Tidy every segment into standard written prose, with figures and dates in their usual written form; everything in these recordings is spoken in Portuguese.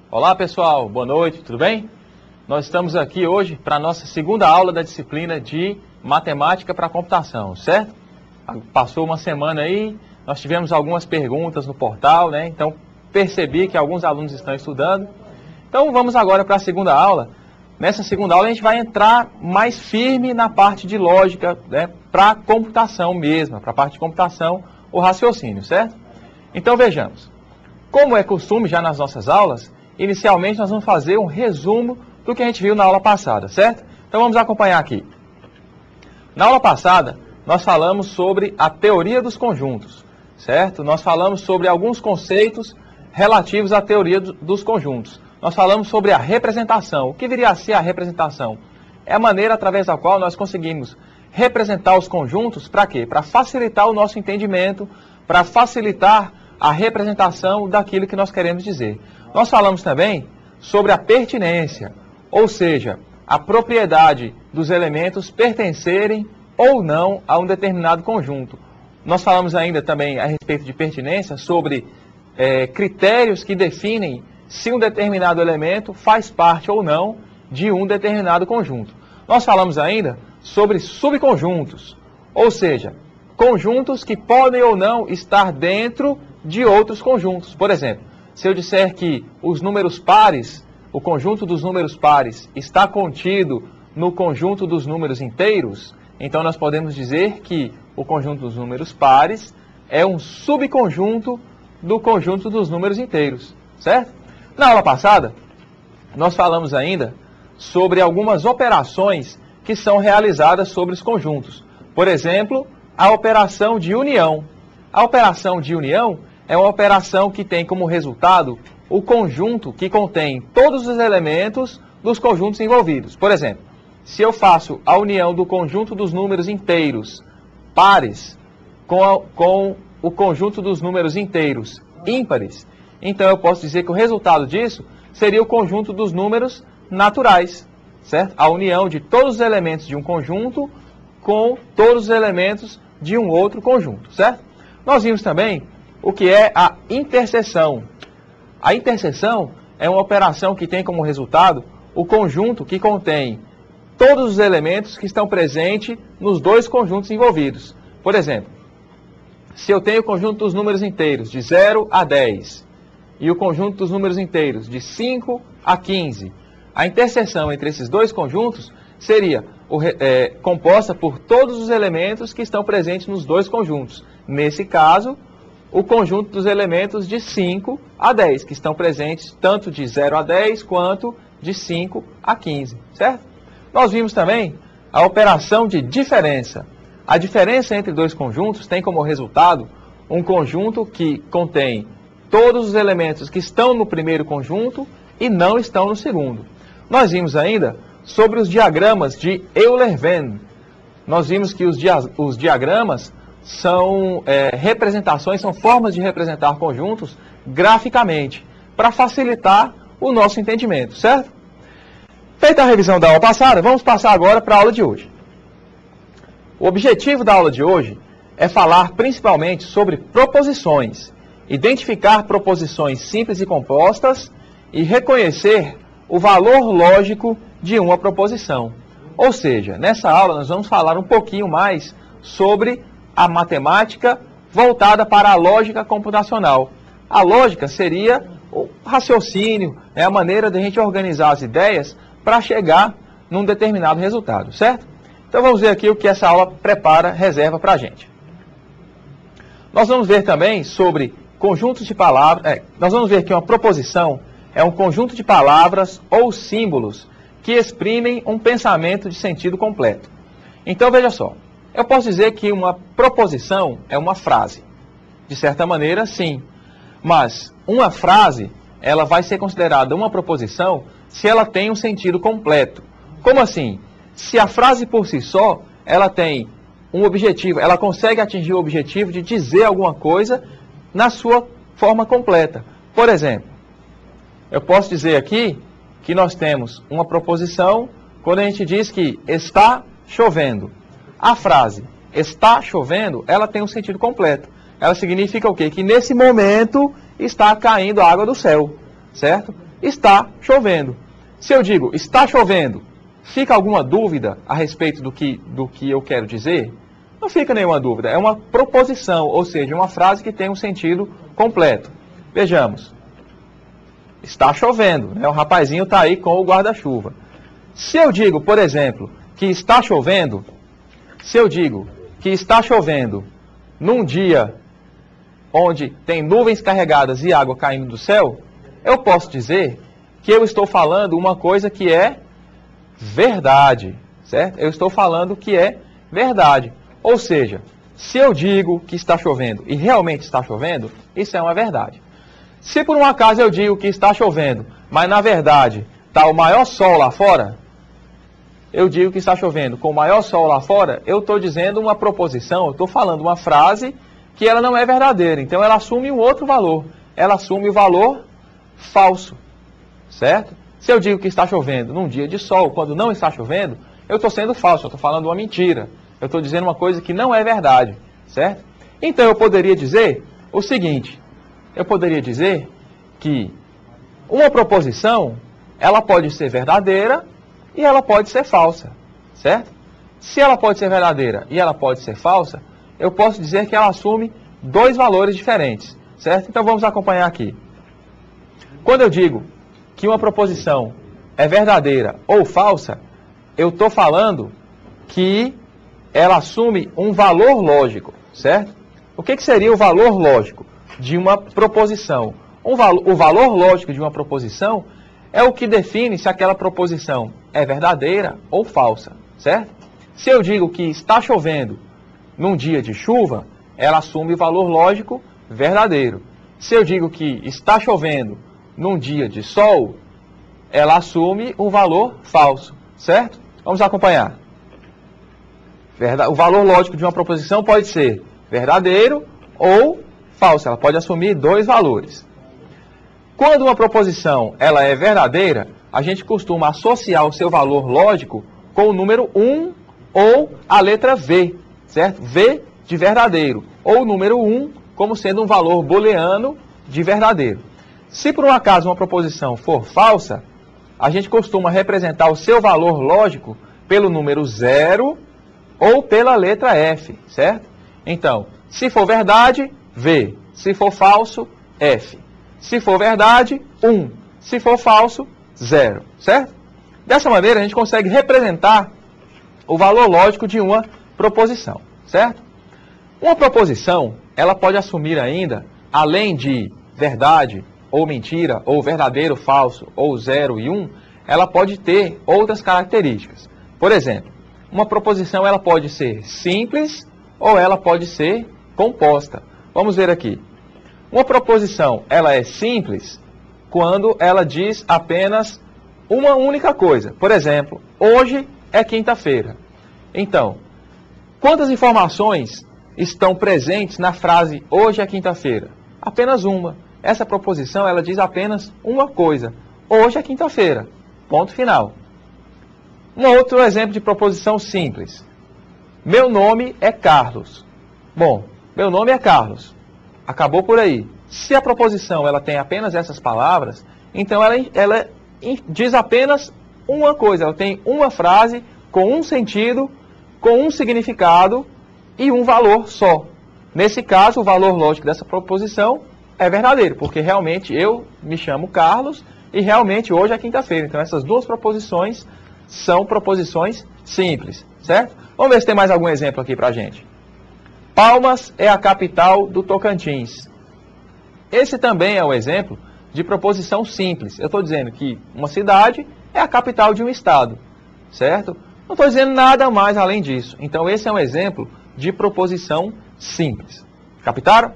Olá pessoal, boa noite, tudo bem? Nós estamos aqui hoje para a nossa segunda aula da disciplina de Matemática para Computação, certo? Passou uma semana aí, nós tivemos algumas perguntas no portal, né? Então percebi que alguns alunos estão estudando. Então vamos agora para a segunda aula. Nessa segunda aula a gente vai entrar mais firme na parte de lógica, né? Para a computação mesmo, para a parte de computação, o raciocínio, certo? Então vejamos. Como é costume já nas nossas aulas, inicialmente nós vamos fazer um resumo do que a gente viu na aula passada, certo? Então vamos acompanhar aqui. Na aula passada, nós falamos sobre a teoria dos conjuntos, certo? Nós falamos sobre alguns conceitos relativos à teoria dos conjuntos. Nós falamos sobre a representação. O que viria a ser a representação? É a maneira através da qual nós conseguimos representar os conjuntos, para quê? Para facilitar o nosso entendimento, para facilitar a representação daquilo que nós queremos dizer. Nós falamos também sobre a pertinência, ou seja, a propriedade dos elementos pertencerem ou não a um determinado conjunto. Nós falamos ainda também a respeito de pertinência sobre critérios que definem se um determinado elemento faz parte ou não de um determinado conjunto. Nós falamos ainda sobre subconjuntos, ou seja, conjuntos que podem ou não estar dentro de outros conjuntos. Por exemplo, se eu disser que os números pares, o conjunto dos números pares está contido no conjunto dos números inteiros, então nós podemos dizer que o conjunto dos números pares é um subconjunto do conjunto dos números inteiros, certo? Na aula passada, nós falamos ainda sobre algumas operações que são realizadas sobre os conjuntos. Por exemplo, a operação de união. A operação de união é uma operação que tem como resultado o conjunto que contém todos os elementos dos conjuntos envolvidos. Por exemplo, se eu faço a união do conjunto dos números inteiros pares com o conjunto dos números inteiros ímpares, então eu posso dizer que o resultado disso seria o conjunto dos números naturais, certo? A união de todos os elementos de um conjunto com todos os elementos de um outro conjunto, certo? Nós vimos também o que é a interseção. A interseção é uma operação que tem como resultado o conjunto que contém todos os elementos que estão presentes nos dois conjuntos envolvidos. Por exemplo, se eu tenho o conjunto dos números inteiros de 0 a 10 e o conjunto dos números inteiros de 5 a 15, a interseção entre esses dois conjuntos seria composta por todos os elementos que estão presentes nos dois conjuntos. Nesse caso, o conjunto dos elementos de 5 a 10, que estão presentes tanto de 0 a 10 quanto de 5 a 15, certo? Nós vimos também a operação de diferença. A diferença entre dois conjuntos tem como resultado um conjunto que contém todos os elementos que estão no primeiro conjunto e não estão no segundo. Nós vimos ainda sobre os diagramas de Euler-Venn. Nós vimos que os diagramas são representações, são formas de representar conjuntos graficamente, para facilitar o nosso entendimento, certo? Feita a revisão da aula passada, vamos passar agora para a aula de hoje. O objetivo da aula de hoje é falar principalmente sobre proposições, identificar proposições simples e compostas e reconhecer o valor lógico de uma proposição. Ou seja, nessa aula nós vamos falar um pouquinho mais sobre a matemática voltada para a lógica computacional. A lógica seria o raciocínio, a maneira de a gente organizar as ideias para chegar num determinado resultado, certo? Então vamos ver aqui o que essa aula reserva para a gente. Nós vamos ver também sobre conjuntos de palavras. Nós vamos ver que uma proposição é um conjunto de palavras ou símbolos que exprimem um pensamento de sentido completo. Então veja só, eu posso dizer que uma proposição é uma frase. De certa maneira, sim. Mas uma frase, ela vai ser considerada uma proposição se ela tem um sentido completo. Como assim? Se a frase por si só, ela tem um objetivo, ela consegue atingir o objetivo de dizer alguma coisa na sua forma completa. Por exemplo, eu posso dizer aqui que nós temos uma proposição quando a gente diz que está chovendo. A frase está chovendo, ela tem um sentido completo. Ela significa o quê? Que nesse momento está caindo água do céu, certo? está chovendo. Se eu digo está chovendo, fica alguma dúvida a respeito do que eu quero dizer? Não fica nenhuma dúvida. É uma proposição, ou seja, uma frase que tem um sentido completo. Vejamos. Está chovendo, né? O rapazinho está aí com o guarda-chuva. Se eu digo, por exemplo, que está chovendo, se eu digo que está chovendo num dia onde tem nuvens carregadas e água caindo do céu, eu posso dizer que eu estou falando uma coisa que é verdade, certo? Eu estou falando que é verdade. Ou seja, se eu digo que está chovendo e realmente está chovendo, isso é uma verdade. Se por um acaso eu digo que está chovendo, mas na verdade está o maior sol lá fora, eu digo que está chovendo com o maior sol lá fora, eu estou dizendo uma proposição, eu estou falando uma frase que ela não é verdadeira. Então ela assume um outro valor. Ela assume o valor falso, certo? Se eu digo que está chovendo num dia de sol, quando não está chovendo, eu estou sendo falso, eu estou falando uma mentira. Eu estou dizendo uma coisa que não é verdade, certo? Então eu poderia dizer o seguinte, eu poderia dizer que uma proposição, ela pode ser verdadeira e ela pode ser falsa, certo? Se ela pode ser verdadeira e ela pode ser falsa, eu posso dizer que ela assume dois valores diferentes, certo? Então vamos acompanhar aqui. Quando eu digo que uma proposição é verdadeira ou falsa, eu estou falando que ela assume um valor lógico, certo? O que seria o valor lógico de uma proposição? O valor lógico de uma proposição é o que define se aquela proposição é verdadeira ou falsa, certo? Se eu digo que está chovendo num dia de chuva, ela assume o valor lógico verdadeiro. Se eu digo que está chovendo num dia de sol, ela assume um valor falso, certo? Vamos acompanhar. O valor lógico de uma proposição pode ser verdadeiro ou falso. Ela pode assumir dois valores. Quando uma proposição ela é verdadeira, a gente costuma associar o seu valor lógico com o número 1 ou a letra V, certo? V de verdadeiro, ou o número 1 como sendo um valor booleano de verdadeiro. Se por um acaso uma proposição for falsa, a gente costuma representar o seu valor lógico pelo número 0 ou pela letra F, certo? Então, se for verdade, V. Se for falso, F. Se for verdade, 1. Se for falso, 0, certo? Dessa maneira, a gente consegue representar o valor lógico de uma proposição, certo? Uma proposição, ela pode assumir ainda, além de verdade ou mentira, ou verdadeiro, falso, ou 0 e 1, ela pode ter outras características. Por exemplo, uma proposição ela pode ser simples ou ela pode ser composta. Vamos ver aqui. Uma proposição ela é simples quando ela diz apenas uma única coisa. Por exemplo, hoje é quinta-feira. Então, quantas informações estão presentes na frase hoje é quinta-feira? Apenas uma. Essa proposição ela diz apenas uma coisa. Hoje é quinta-feira. Ponto final. Um outro exemplo de proposição simples. Meu nome é Carlos. Bom, meu nome é Carlos. Acabou por aí. Se a proposição ela tem apenas essas palavras, então ela diz apenas uma coisa. Ela tem uma frase com um sentido, com um significado e um valor só. Nesse caso, o valor lógico dessa proposição é verdadeiro, porque realmente eu me chamo Carlos e realmente hoje é quinta-feira. Então essas duas proposições são proposições simples, certo? Vamos ver se tem mais algum exemplo aqui pra gente. Palmas é a capital do Tocantins. Esse também é um exemplo de proposição simples. Eu estou dizendo que uma cidade é a capital de um estado, certo? Não estou dizendo nada mais além disso. Então esse é um exemplo de proposição simples. Captaram?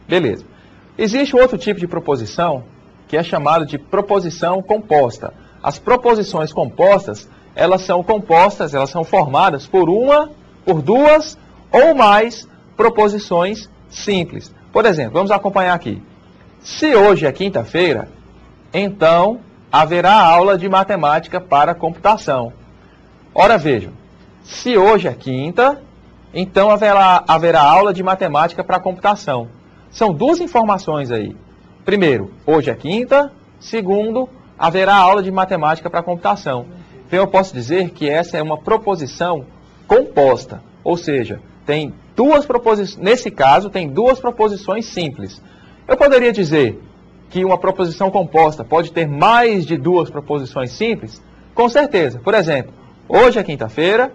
Beleza. Existe outro tipo de proposição que é chamado de proposição composta. As proposições compostas, elas são compostas, elas são formadas por duas ou mais proposições simples. Por exemplo, vamos acompanhar aqui. Se hoje é quinta-feira, então haverá aula de matemática para computação. Ora, vejam, se hoje é quinta, então haverá aula de matemática para computação. São duas informações aí. Primeiro, hoje é quinta. Segundo, haverá aula de matemática para computação. Então eu posso dizer que essa é uma proposição composta, ou seja, tem duas proposições, nesse caso tem duas proposições simples. Eu poderia dizer que uma proposição composta pode ter mais de duas proposições simples? Com certeza. Por exemplo, hoje é quinta-feira,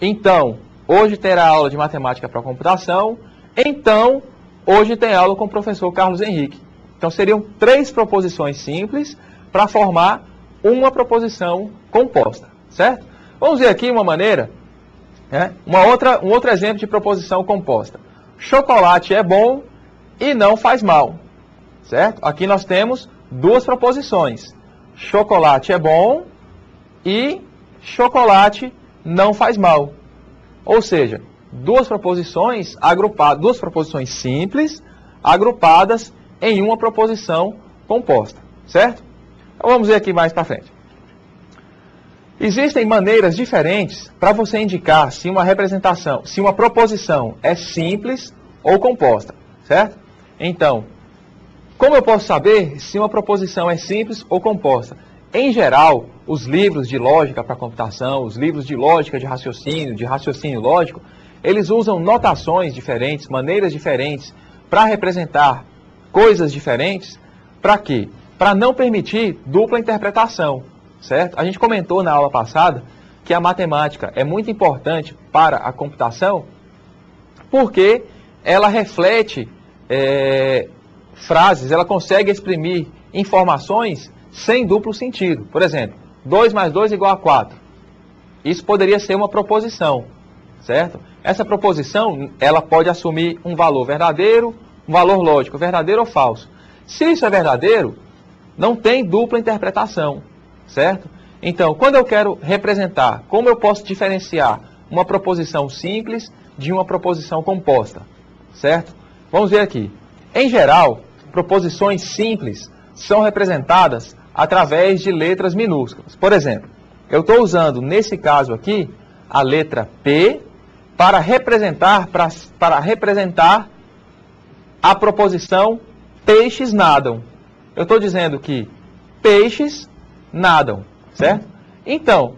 então hoje terá aula de matemática para computação, então hoje tem aula com o professor Carlos Henrique. Então seriam três proposições simples para formar uma proposição composta, certo? Vamos ver aqui uma maneira, um outro exemplo de proposição composta. Chocolate é bom e não faz mal, certo? Aqui nós temos duas proposições. Chocolate é bom e chocolate não faz mal. Ou seja, duas proposições agrupadas, duas proposições simples agrupadas em uma proposição composta, certo? Então vamos ver aqui mais para frente. Existem maneiras diferentes para você indicar se uma representação, se uma proposição é simples ou composta, certo? Então, como eu posso saber se uma proposição é simples ou composta? Em geral, os livros de lógica para computação, os livros de lógica de raciocínio lógico, eles usam notações diferentes, maneiras diferentes para representar coisas diferentes. Para quê? Para não permitir dupla interpretação, certo? A gente comentou na aula passada que a matemática é muito importante para a computação porque ela reflete frases, ela consegue exprimir informações sem duplo sentido. Por exemplo, 2 mais 2 igual a 4. Isso poderia ser uma proposição, certo? Essa proposição, ela pode assumir um valor verdadeiro, um valor lógico, verdadeiro ou falso. Se isso é verdadeiro, não tem dupla interpretação, certo? Então, quando eu quero representar, como eu posso diferenciar uma proposição simples de uma proposição composta, certo? Vamos ver aqui. Em geral, proposições simples são representadas através de letras minúsculas. Por exemplo, eu estou usando, nesse caso aqui, a letra P para representar a proposição peixes nadam. Eu estou dizendo que peixes nadam, certo? Então,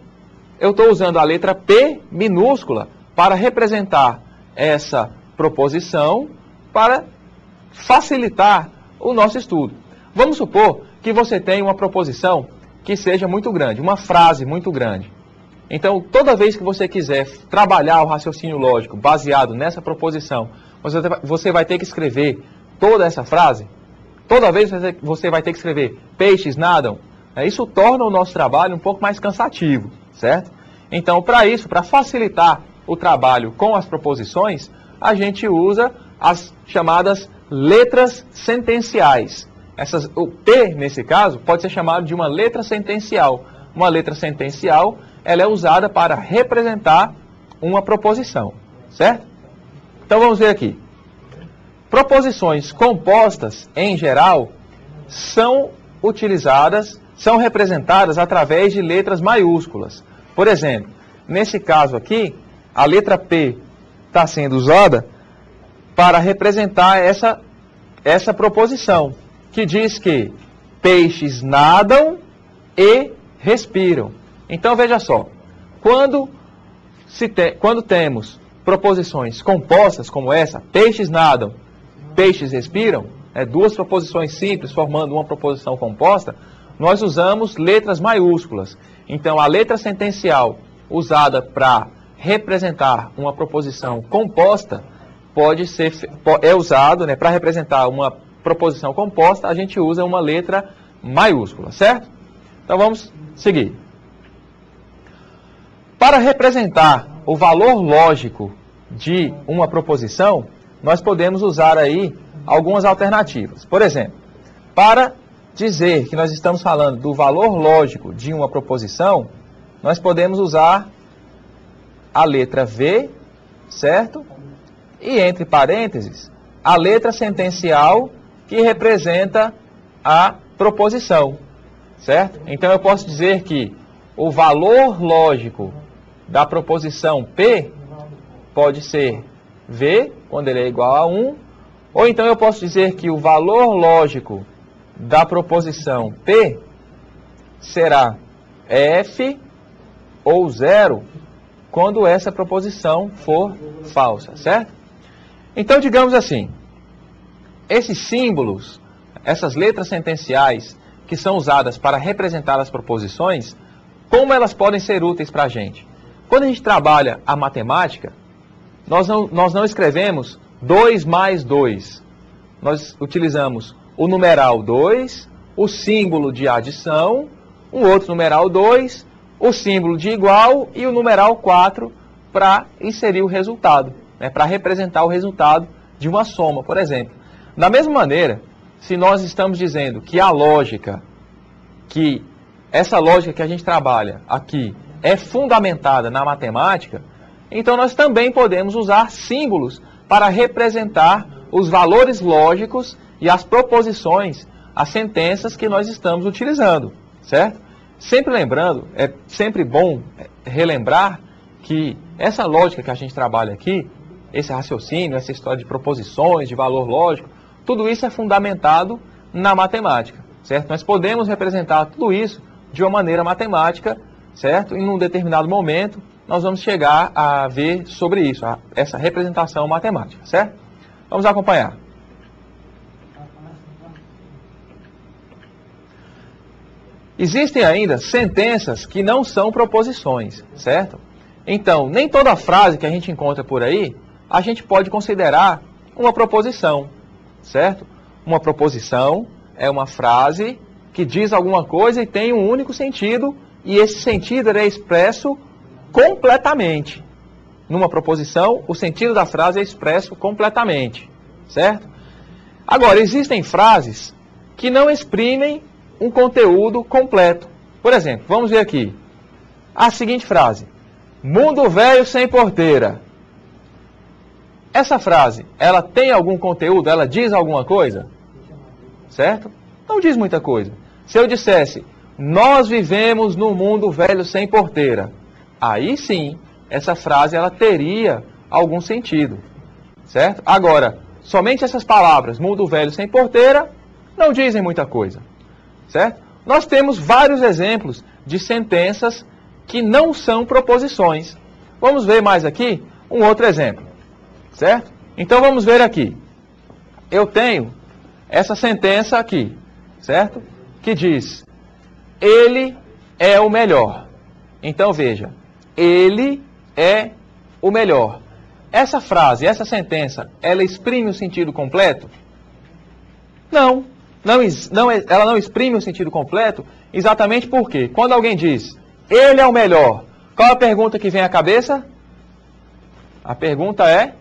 eu estou usando a letra P minúscula para representar essa proposição para facilitar o nosso estudo. Vamos supor que você tem uma proposição que seja muito grande, uma frase muito grande. Então, toda vez que você quiser trabalhar o raciocínio lógico baseado nessa proposição, você vai ter que escrever toda essa frase. Toda vez você vai ter que escrever peixes nadam. Isso torna o nosso trabalho um pouco mais cansativo, certo? Então, para isso, para facilitar o trabalho com as proposições, a gente usa as chamadas letras sentenciais. O P, nesse caso, pode ser chamado de uma letra sentencial. Uma letra sentencial, ela é usada para representar uma proposição, certo? Então, vamos ver aqui. Proposições compostas, em geral, são representadas através de letras maiúsculas. Por exemplo, nesse caso aqui, a letra P está sendo usada para representar essa proposição, que diz que peixes nadam e respiram. Então, veja só, quando temos proposições compostas como essa, peixes nadam, peixes respiram, duas proposições simples formando uma proposição composta, nós usamos letras maiúsculas. Então, a letra sentencial usada para representar uma proposição composta é usado, para representar uma proposição composta, a gente usa uma letra maiúscula, certo? Então, vamos seguir. Para representar o valor lógico de uma proposição, nós podemos usar aí algumas alternativas. Por exemplo, para dizer que nós estamos falando do valor lógico de uma proposição, nós podemos usar a letra V, certo? E entre parênteses, a letra sentencial que representa a proposição, certo? Então eu posso dizer que o valor lógico da proposição P pode ser V, quando ele é igual a 1, ou então eu posso dizer que o valor lógico da proposição P será F ou 0 quando essa proposição for falsa, certo? Então, digamos assim, esses símbolos, essas letras sentenciais que são usadas para representar as proposições, como elas podem ser úteis para a gente? Quando a gente trabalha a matemática, nós não escrevemos 2 mais 2. Nós utilizamos o numeral 2, o símbolo de adição, um outro numeral 2, o símbolo de igual e o numeral 4 para inserir o resultado, né, para representar o resultado de uma soma, por exemplo. Da mesma maneira, se nós estamos dizendo que a lógica, que essa lógica que a gente trabalha aqui é fundamentada na matemática, então nós também podemos usar símbolos para representar os valores lógicos e as proposições, as sentenças que nós estamos utilizando, certo? Sempre lembrando, é sempre bom relembrar que essa lógica que a gente trabalha aqui, esse raciocínio, essa história de proposições, de valor lógico, tudo isso é fundamentado na matemática, certo? Nós podemos representar tudo isso de uma maneira matemática, certo? E num determinado momento nós vamos chegar a ver sobre isso, essa representação matemática, certo? Vamos acompanhar. Existem ainda sentenças que não são proposições, certo? Então, nem toda frase que a gente encontra por aí, a gente pode considerar uma proposição, certo? Uma proposição é uma frase que diz alguma coisa e tem um único sentido, e esse sentido é expresso completamente. Numa proposição, o sentido da frase é expresso completamente, certo? Agora, existem frases que não exprimem um conteúdo completo. Por exemplo, vamos ver aqui a seguinte frase: mundo velho sem porteira. Essa frase, ela tem algum conteúdo? Ela diz alguma coisa? Certo? Não diz muita coisa. Se eu dissesse, nós vivemos num mundo velho sem porteira, aí sim, essa frase ela teria algum sentido, certo? Agora, somente essas palavras, mundo velho sem porteira, não dizem muita coisa, certo? Nós temos vários exemplos de sentenças que não são proposições. Vamos ver mais aqui um outro exemplo, certo? Então vamos ver aqui. Eu tenho essa sentença aqui, certo? Que diz, ele é o melhor. Então veja, ele é o melhor. Essa frase, essa sentença, ela exprime o sentido completo? Não. Ela não exprime o sentido completo, exatamente porque, quando alguém diz, ele é o melhor, qual a pergunta que vem à cabeça? A pergunta é...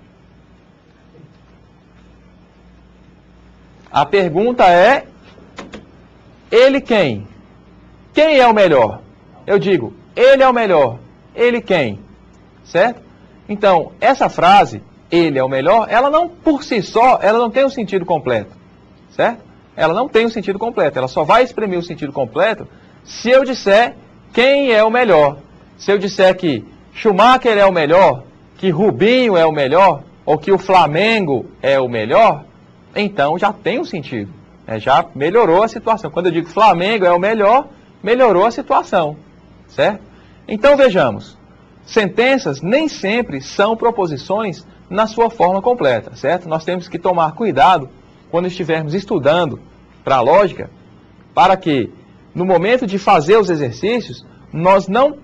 ele quem? Quem é o melhor? Eu digo, ele é o melhor. Ele quem? Certo? Então, essa frase, ele é o melhor, ela não, por si só, ela não tem um sentido completo. Certo? Ela não tem um sentido completo. Ela só vai exprimir o sentido completo se eu disser quem é o melhor. Se eu disser que Schumacher é o melhor, que Rubinho é o melhor, ou que o Flamengo é o melhor, então já tem um sentido. Já melhorou a situação. Quando eu digo Flamengo é o melhor, melhorou a situação. Certo? Então vejamos. Sentenças nem sempre são proposições na sua forma completa. Certo? Nós temos que tomar cuidado quando estivermos estudando para a lógica, para que, no momento de fazer os exercícios, nós não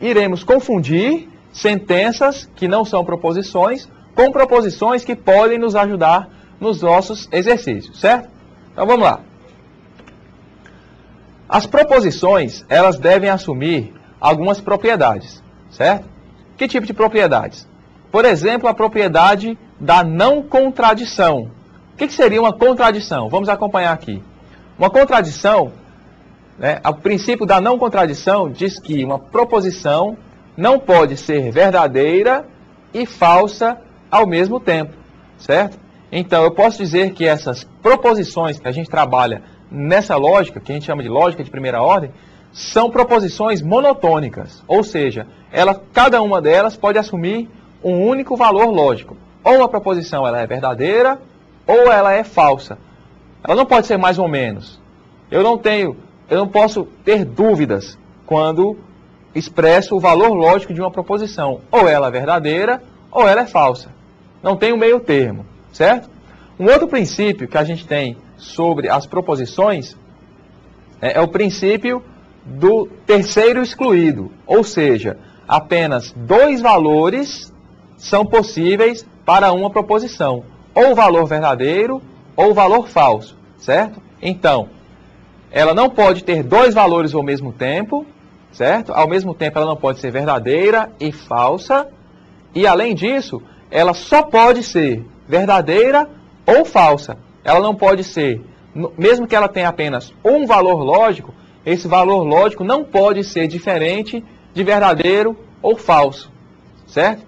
iremos confundir sentenças que não são proposições com proposições que podem nos ajudar nos nossos exercícios, certo? Então vamos lá. As proposições, elas devem assumir algumas propriedades, certo? Que tipo de propriedades? Por exemplo, a propriedade da não contradição. O que seria uma contradição? Vamos acompanhar aqui. Uma contradição, o princípio da não contradição diz que uma proposição não pode ser verdadeira e falsa ao mesmo tempo, certo? Então, eu posso dizer que essas proposições que a gente trabalha nessa lógica, que a gente chama de lógica de primeira ordem, são proposições monotônicas, ou seja, cada uma delas pode assumir um único valor lógico. Ou uma proposição ela é verdadeira, ou ela é falsa. Ela não pode ser mais ou menos. Eu eu não posso ter dúvidas quando expresso o valor lógico de uma proposição. Ou ela é verdadeira, ou ela é falsa. Não tem um meio termo, certo? Um outro princípio que a gente tem sobre as proposições é o princípio do terceiro excluído. Ou seja, apenas dois valores são possíveis para uma proposição. Ou o valor verdadeiro, ou o valor falso, certo? Então, ela não pode ter dois valores ao mesmo tempo, certo? Ao mesmo tempo, ela não pode ser verdadeira e falsa. E, além disso, ela só pode ser verdadeira ou falsa. Ela não pode ser, mesmo que ela tenha apenas um valor lógico, esse valor lógico não pode ser diferente de verdadeiro ou falso, certo?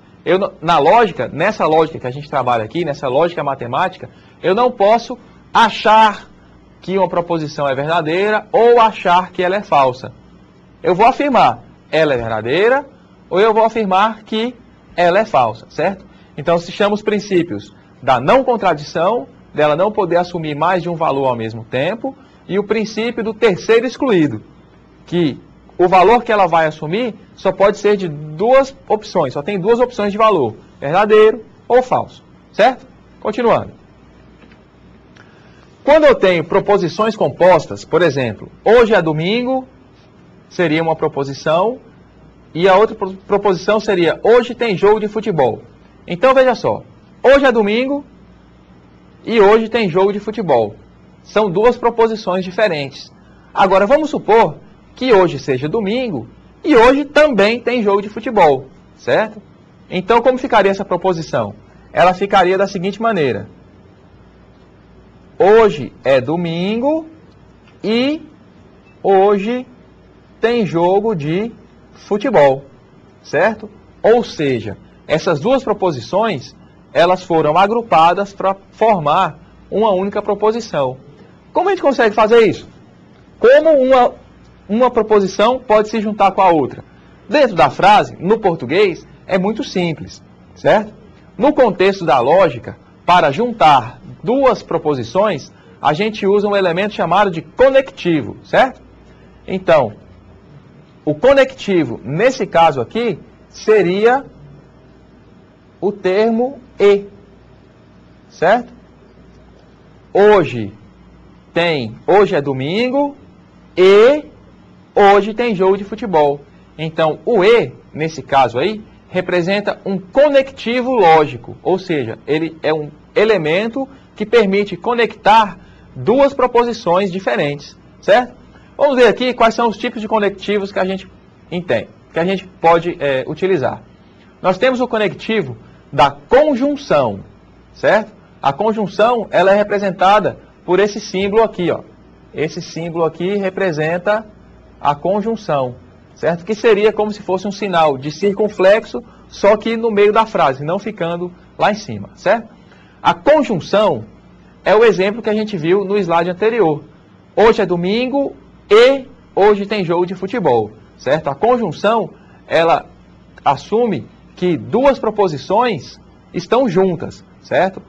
Na lógica, nessa lógica que a gente trabalha aqui, nessa lógica matemática, eu não posso achar que uma proposição é verdadeira ou achar que ela é falsa. Eu vou afirmar, ela é verdadeira, ou eu vou afirmar que ela é falsa, certo? Então, se chama os princípios da não contradição, dela não poder assumir mais de um valor ao mesmo tempo, e o princípio do terceiro excluído, que o valor que ela vai assumir só pode ser de duas opções, só tem duas opções de valor, verdadeiro ou falso, certo? Continuando. Quando eu tenho proposições compostas, por exemplo, hoje é domingo, seria uma proposição, e a outra proposição seria, hoje tem jogo de futebol. Então, veja só, hoje é domingo e hoje tem jogo de futebol. São duas proposições diferentes. Agora, vamos supor que hoje seja domingo e hoje também tem jogo de futebol, certo? Então, como ficaria essa proposição? Ela ficaria da seguinte maneira. Hoje é domingo e hoje tem jogo de futebol, certo? Ou seja, essas duas proposições, elas foram agrupadas para formar uma única proposição. Como a gente consegue fazer isso? Como uma proposição pode se juntar com a outra? Dentro da frase, no português, é muito simples, certo? No contexto da lógica, para juntar duas proposições, a gente usa um elemento chamado de conectivo, certo? Então, o conectivo, nesse caso aqui, seria o termo e, certo? Hoje é domingo e hoje tem jogo de futebol. Então, o e, nesse caso aí, representa um conectivo lógico, ou seja, ele é um elemento que permite conectar duas proposições diferentes, certo? Vamos ver aqui quais são os tipos de conectivos que a gente entende, que a gente pode utilizar. Nós temos o conectivo da conjunção, certo? A conjunção, ela é representada por esse símbolo aqui, ó. Esse símbolo aqui representa a conjunção, certo? Que seria como se fosse um sinal de circunflexo, só que no meio da frase, não ficando lá em cima, certo? A conjunção é o exemplo que a gente viu no slide anterior. Hoje é domingo e hoje tem jogo de futebol, certo? A conjunção, ela assume que duas proposições estão juntas, certo?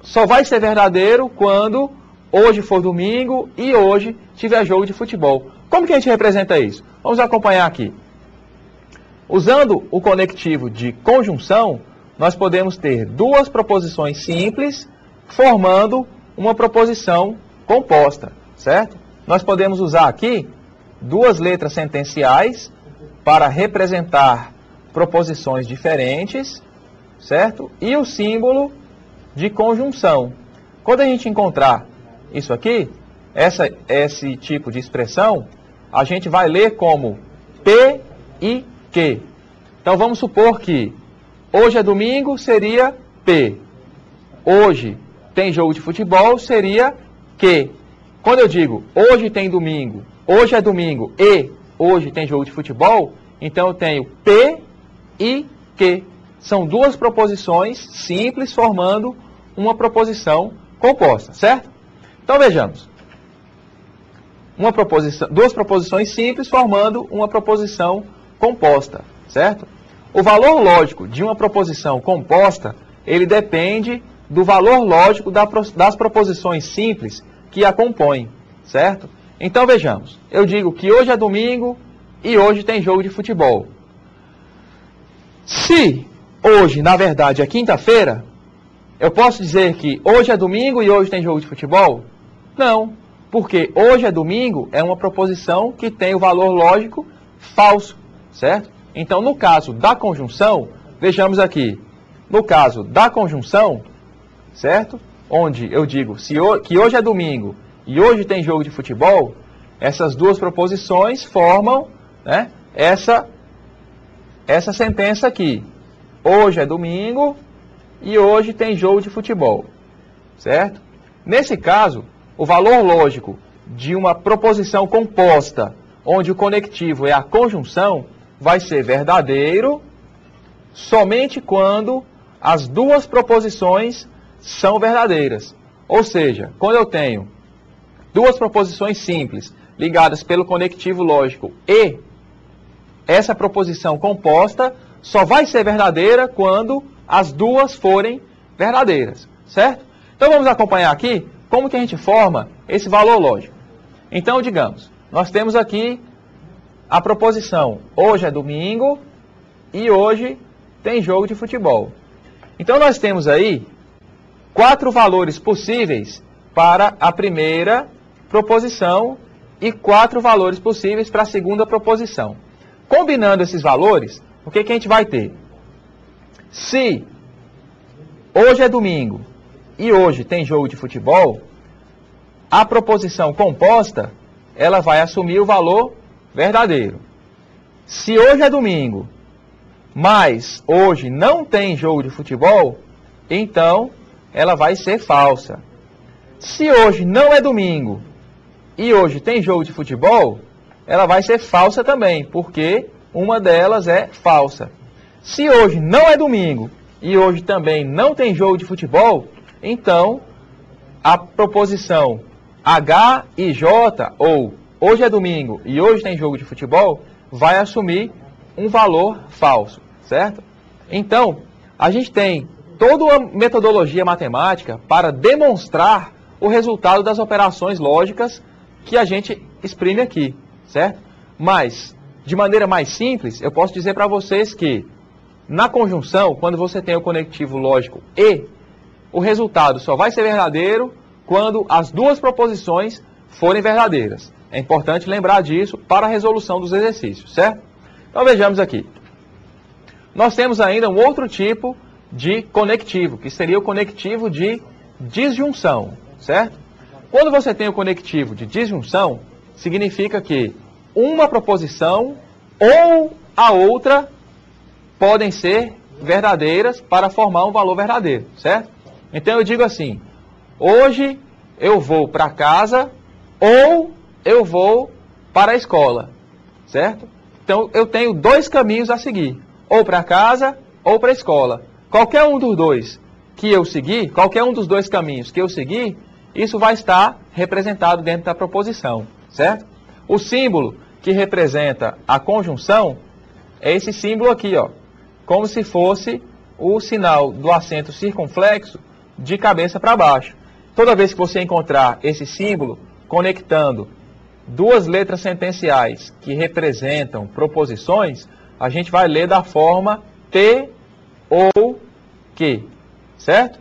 Só vai ser verdadeiro quando hoje for domingo e hoje tiver jogo de futebol. Como que a gente representa isso? Vamos acompanhar aqui. Usando o conectivo de conjunção, nós podemos ter duas proposições simples formando uma proposição composta, certo? Nós podemos usar aqui duas letras sentenciais para representar proposições diferentes, certo? E o símbolo de conjunção. Quando a gente encontrar isso aqui, esse tipo de expressão, a gente vai ler como P e Q. Então vamos supor que hoje é domingo seria P. Hoje tem jogo de futebol seria Q. Quando eu digo hoje tem domingo, hoje é domingo e hoje tem jogo de futebol, então eu tenho P e Q. São duas proposições simples formando uma proposição composta, certo? Então vejamos. Duas proposições simples formando uma proposição composta, certo? O valor lógico de uma proposição composta, ele depende do valor lógico das proposições simples que a compõem, certo? Então vejamos, eu digo que hoje é domingo e hoje tem jogo de futebol. Se hoje, na verdade, é quinta-feira, eu posso dizer que hoje é domingo e hoje tem jogo de futebol? Não, porque hoje é domingo é uma proposição que tem o valor lógico falso, certo? Então, no caso da conjunção, vejamos aqui, no caso da conjunção, certo? Onde eu digo que hoje é domingo e hoje tem jogo de futebol, essas duas proposições formam, né, essa sentença aqui. Hoje é domingo e hoje tem jogo de futebol, certo? Nesse caso, o valor lógico de uma proposição composta, onde o conectivo é a conjunção, vai ser verdadeiro somente quando as duas proposições são verdadeiras. Ou seja, quando eu tenho duas proposições simples ligadas pelo conectivo lógico e essa proposição composta só vai ser verdadeira quando as duas forem verdadeiras, certo? Então vamos acompanhar aqui como que a gente forma esse valor lógico. Então, digamos, nós temos aqui a proposição hoje é domingo e hoje tem jogo de futebol. Então nós temos aí 4 valores possíveis para a primeira proposição e 4 valores possíveis para a segunda proposição. Combinando esses valores, o que a gente vai ter? Se hoje é domingo e hoje tem jogo de futebol, a proposição composta, ela vai assumir o valor verdadeiro. Se hoje é domingo, mas hoje não tem jogo de futebol, então ela vai ser falsa. Se hoje não é domingo e hoje tem jogo de futebol, ela vai ser falsa também, porque uma delas é falsa. Se hoje não é domingo e hoje também não tem jogo de futebol, então a proposição H e J, ou hoje é domingo e hoje tem jogo de futebol, vai assumir um valor falso, certo? Então, a gente tem toda uma metodologia matemática para demonstrar o resultado das operações lógicas que a gente exprime aqui, certo? Mas, de maneira mais simples, eu posso dizer para vocês que na conjunção, quando você tem o conectivo lógico e, o resultado só vai ser verdadeiro quando as duas proposições forem verdadeiras. É importante lembrar disso para a resolução dos exercícios, certo? Então vejamos aqui. Nós temos ainda um outro tipo de conectivo, que seria o conectivo de disjunção, certo? Quando você tem o conectivo de disjunção, significa que uma proposição ou a outra podem ser verdadeiras para formar um valor verdadeiro, certo? Então eu digo assim, hoje eu vou para casa ou eu vou para a escola, certo? Então eu tenho 2 caminhos a seguir, ou para casa ou para a escola. Qualquer um dos dois que eu seguir, qualquer um dos 2 caminhos que eu seguir, isso vai estar representado dentro da proposição, certo? O símbolo que representa a conjunção é esse símbolo aqui, ó, como se fosse o sinal do acento circunflexo de cabeça para baixo. Toda vez que você encontrar esse símbolo conectando 2 letras sentenciais que representam proposições, a gente vai ler da forma T ou Q, certo?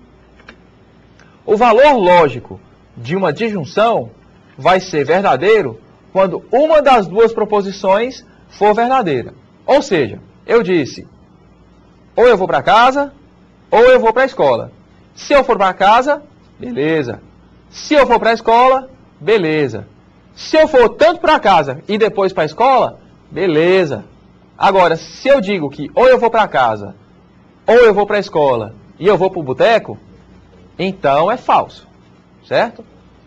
O valor lógico de uma disjunção vai ser verdadeiro quando uma das 2 proposições for verdadeira. Ou seja, eu disse, ou eu vou para casa, ou eu vou para a escola. Se eu for para casa, beleza. Se eu for para a escola, beleza. Se eu for tanto para casa e depois para a escola, beleza. Agora, se eu digo que ou eu vou para casa, ou eu vou para a escola e eu vou para o boteco, então é falso, certo?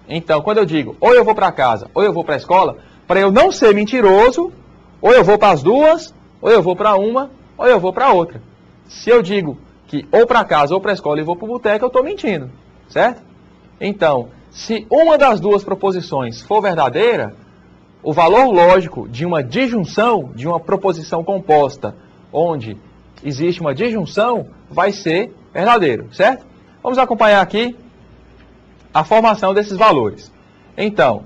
Então, quando eu digo ou eu vou para casa, ou eu vou para a escola, para eu não ser mentiroso, ou eu vou para as 2, ou eu vou para uma, ou eu vou para outra. Se eu digo que ou para casa ou para a escola e vou para o boteco, eu estou mentindo, certo? Então, se uma das 2 proposições for verdadeira, o valor lógico de uma disjunção, de uma proposição composta, onde existe uma disjunção, vai ser verdadeiro, certo? Vamos acompanhar aqui a formação desses valores. Então,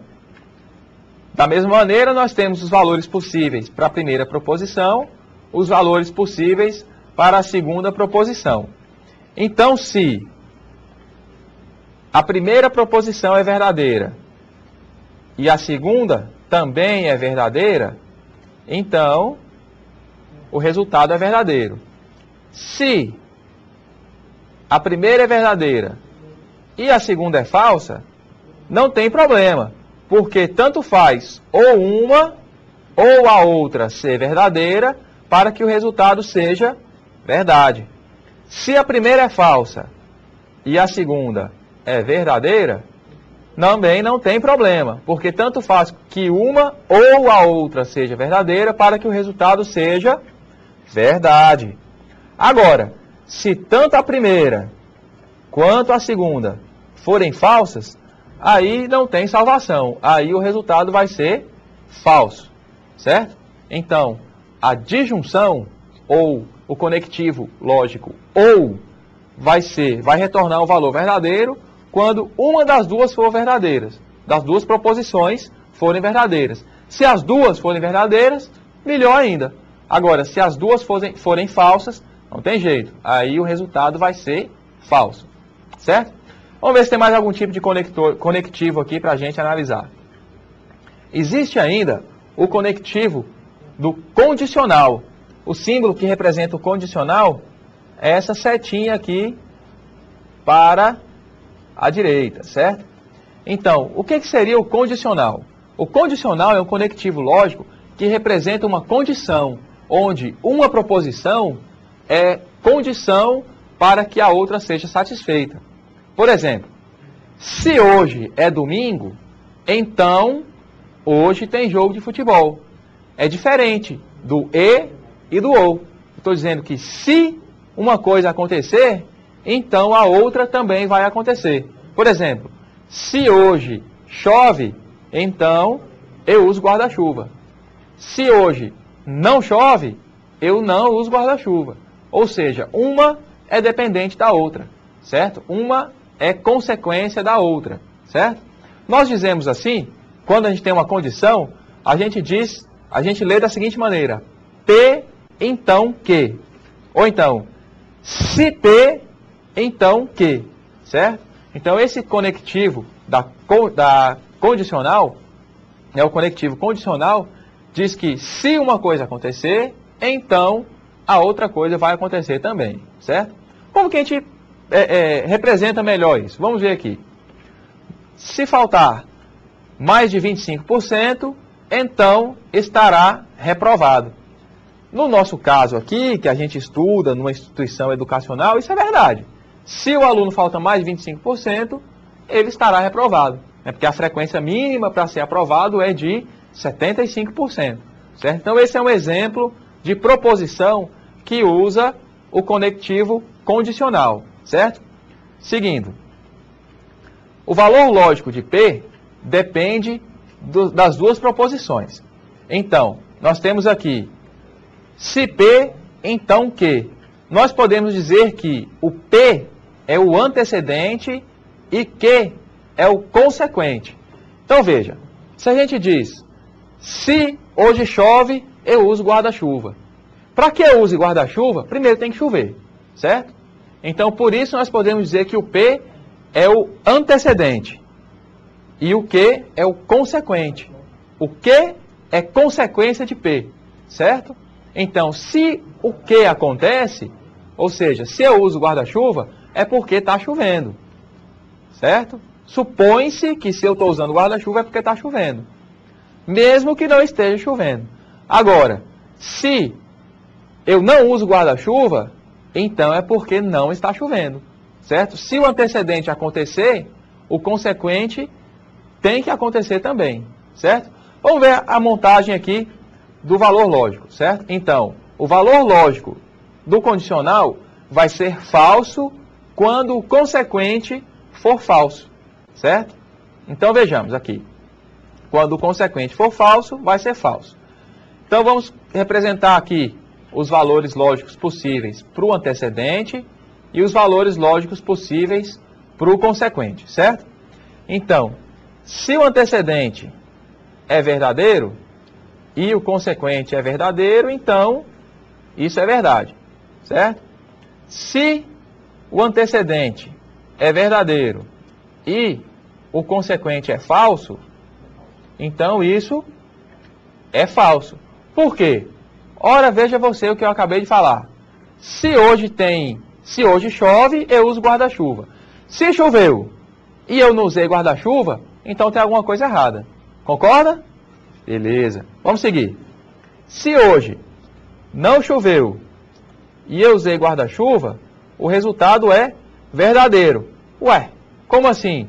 Da mesma maneira, nós temos os valores possíveis para a primeira proposição, os valores possíveis para a segunda proposição. Então, se a primeira proposição é verdadeira e a segunda também é verdadeira, então o resultado é verdadeiro. Se a primeira é verdadeira e a segunda é falsa, não tem problema, porque tanto faz ou uma ou a outra ser verdadeira para que o resultado seja verdade. Se a primeira é falsa e a segunda é verdadeira, também não tem problema, porque tanto faz que uma ou a outra seja verdadeira para que o resultado seja verdade. Agora, se tanto a primeira quanto a segunda forem falsas, aí não tem salvação. Aí o resultado vai ser falso, certo? Então, a disjunção ou o conectivo lógico ou vai retornar o valor verdadeiro quando uma das duas for verdadeiras, das duas proposições forem verdadeiras. Se as duas forem verdadeiras, melhor ainda. Agora, se as duas forem falsas, não tem jeito. Aí o resultado vai ser falso, certo? Vamos ver se tem mais algum tipo de conectivo aqui para a gente analisar. Existe ainda o conectivo do condicional. O símbolo que representa o condicional é essa setinha aqui para a direita, certo? Então, o que seria o condicional? O condicional é um conectivo lógico que representa uma condição, onde uma proposição é condição para que a outra seja satisfeita. Por exemplo, se hoje é domingo, então hoje tem jogo de futebol. É diferente do e do ou. Estou dizendo que se uma coisa acontecer, então a outra também vai acontecer. Por exemplo, se hoje chove, então eu uso guarda-chuva. Se hoje não chove, eu não uso guarda-chuva. Ou seja, uma é dependente da outra, certo? Uma é consequência da outra, certo? Nós dizemos assim, quando a gente tem uma condição, a gente lê da seguinte maneira: P, então que. Ou então, se P, então que, certo? Então esse conectivo da condicional, o conectivo condicional, diz que se uma coisa acontecer, então a outra coisa vai acontecer também, certo? Como que a gente representa melhor isso? Vamos ver aqui. Se faltar mais de 25%, então estará reprovado. No nosso caso aqui, que a gente estuda numa instituição educacional, isso é verdade. Se o aluno falta mais de 25%, ele estará reprovado. Porque a frequência mínima para ser aprovado é de 75%. Certo? Então esse é um exemplo de proposição que usa o conectivo condicional. Certo? Seguindo. O valor lógico de P depende das duas proposições. Então, nós temos aqui, se P, então que. Nós podemos dizer que o P é o antecedente e que é o consequente. Então veja, se a gente diz, se hoje chove, eu uso guarda-chuva. Para que eu use guarda-chuva, primeiro tem que chover, certo? Então por isso nós podemos dizer que o P é o antecedente e o que é o consequente. O que é consequência de P, certo? Então se o que acontece, ou seja, se eu uso guarda-chuva, é porque está chovendo, certo? Supõe-se que se eu estou usando guarda-chuva é porque está chovendo, mesmo que não esteja chovendo. Agora, se eu não uso guarda-chuva, então é porque não está chovendo, certo? Se o antecedente acontecer, o consequente tem que acontecer também, certo? Vamos ver a montagem aqui do valor lógico, certo? Então, o valor lógico do condicional vai ser falso quando o consequente for falso, certo? Então vejamos aqui. Quando o consequente for falso, vai ser falso. Então vamos representar aqui os valores lógicos possíveis para o antecedente e os valores lógicos possíveis para o consequente, certo? Então, se o antecedente é verdadeiro e o consequente é verdadeiro, então isso é verdade, certo? Se o antecedente é verdadeiro e o consequente é falso, então isso é falso. Por quê? Ora, veja você o que eu acabei de falar. Se hoje chove, eu uso guarda-chuva. Se choveu e eu não usei guarda-chuva, então tem alguma coisa errada. Concorda? Beleza. Vamos seguir. Se hoje não choveu e eu usei guarda-chuva, o resultado é verdadeiro. Ué, como assim?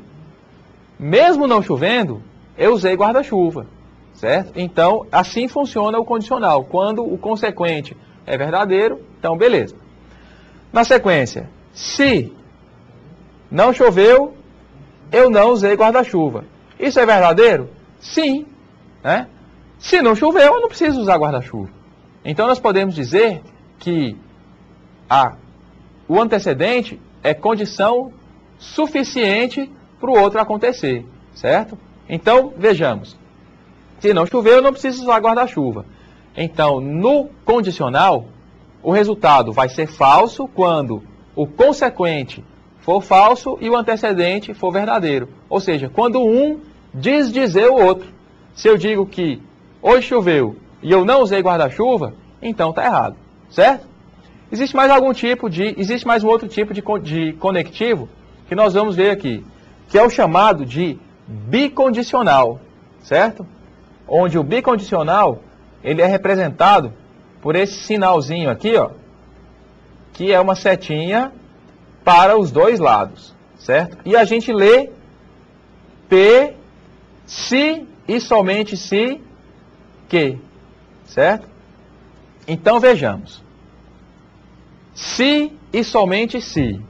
Mesmo não chovendo, eu usei guarda-chuva, certo? Então, assim funciona o condicional. Quando o consequente é verdadeiro, então beleza. Na sequência, se não choveu, eu não usei guarda-chuva. Isso é verdadeiro? Sim. Né? Se não choveu, eu não preciso usar guarda-chuva. Então, nós podemos dizer que o antecedente é condição suficiente para o outro acontecer, certo? Então, vejamos. Se não choveu, eu não preciso usar guarda-chuva. Então, no condicional, o resultado vai ser falso quando o consequente for falso e o antecedente for verdadeiro. Ou seja, quando um diz dizer o outro. Se eu digo que hoje choveu e eu não usei guarda-chuva, então está errado, certo? Existe mais um outro tipo de conectivo que nós vamos ver aqui, que é o chamado de bicondicional, certo? Onde o bicondicional, ele é representado por esse sinalzinho aqui, ó, que é uma setinha para os dois lados, certo? E a gente lê P, se e somente se que, certo? Então vejamos. Se e somente se,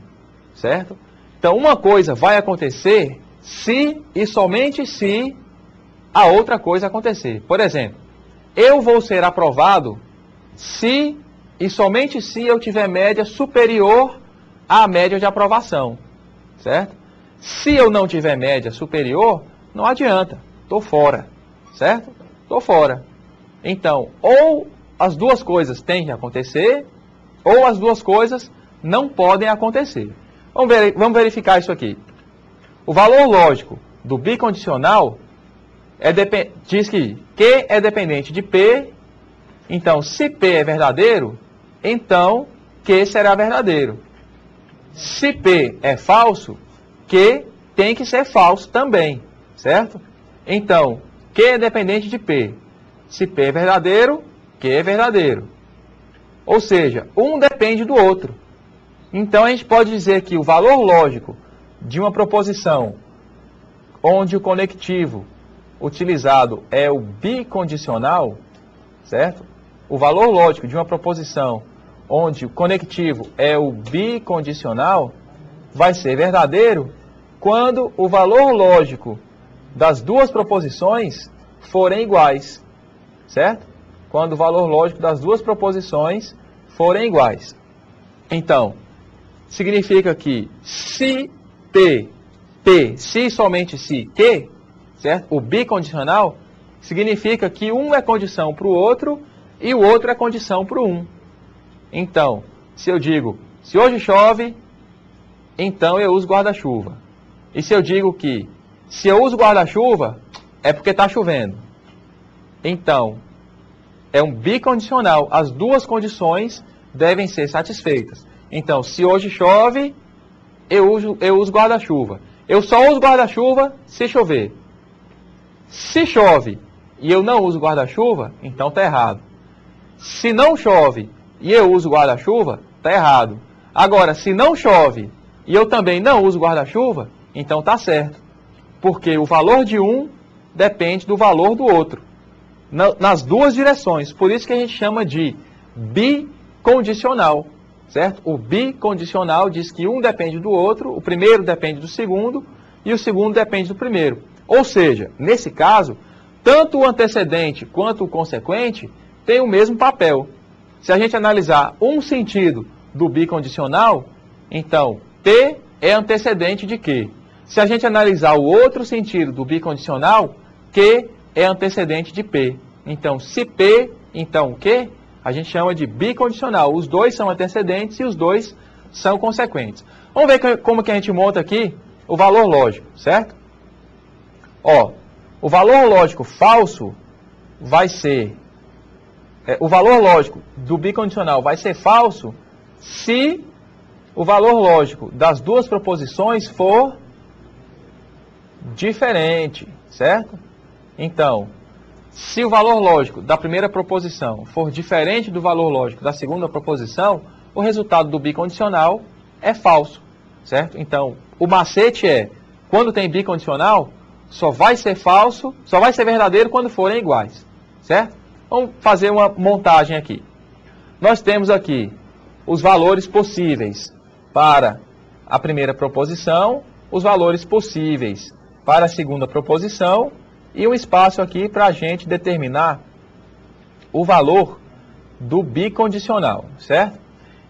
certo? Então uma coisa vai acontecer se e somente se a outra coisa acontecer. Por exemplo, eu vou ser aprovado se e somente se eu tiver média superior à média de aprovação, certo? Se eu não tiver média superior, não adianta, estou fora, certo? Estou fora. Então, ou as duas coisas têm que acontecer, ou as duas coisas não podem acontecer. Vamos verificar isso aqui. O valor lógico do bicondicional diz que Q é dependente de P. Então, se P é verdadeiro, então Q será verdadeiro. Se P é falso, Q tem que ser falso também, certo? Então, Q é dependente de P. Se P é verdadeiro, Q é verdadeiro. Ou seja, um depende do outro. Então, a gente pode dizer que o valor lógico de uma proposição onde o conectivo utilizado é o bicondicional, certo? O valor lógico de uma proposição onde o conectivo é o bicondicional vai ser verdadeiro quando o valor lógico das duas proposições forem iguais, certo? Quando o valor lógico das duas proposições forem iguais. Então, significa que se P, se somente se Q, certo? O bicondicional significa que um é condição para o outro e o outro é condição para o um. Então, se eu digo, se hoje chove, então eu uso guarda-chuva. E se eu digo que, se eu uso guarda-chuva, é porque está chovendo. Então, é um bicondicional. As duas condições devem ser satisfeitas. Então, se hoje chove, eu uso guarda-chuva. Eu só uso guarda-chuva se chover. Se chove e eu não uso guarda-chuva, então está errado. Se não chove e eu uso guarda-chuva, está errado. Agora, se não chove e eu também não uso guarda-chuva, então está certo. Porque o valor de um depende do valor do outro. Nas duas direções. Por isso que a gente chama de bicondicional. Certo? O bicondicional diz que um depende do outro, o primeiro depende do segundo e o segundo depende do primeiro. Ou seja, nesse caso, tanto o antecedente quanto o consequente têm o mesmo papel. Se a gente analisar um sentido do bicondicional, então P é antecedente de Q. Se a gente analisar o outro sentido do bicondicional, Q é antecedente de P. Então, se P, então Q, a gente chama de bicondicional. Os dois são antecedentes e os dois são consequentes. Vamos ver como que a gente monta aqui o valor lógico, certo? Ó, o valor lógico falso vai ser... o valor lógico do bicondicional vai ser falso se o valor lógico das duas proposições for diferente, certo? Então, se o valor lógico da primeira proposição for diferente do valor lógico da segunda proposição, o resultado do bicondicional é falso, certo? Então, o macete é, quando tem bicondicional, só vai ser falso, só vai ser verdadeiro quando forem iguais, certo? Vamos fazer uma montagem aqui. Nós temos aqui os valores possíveis para a primeira proposição, os valores possíveis para a segunda proposição e um espaço aqui para a gente determinar o valor do bicondicional, certo?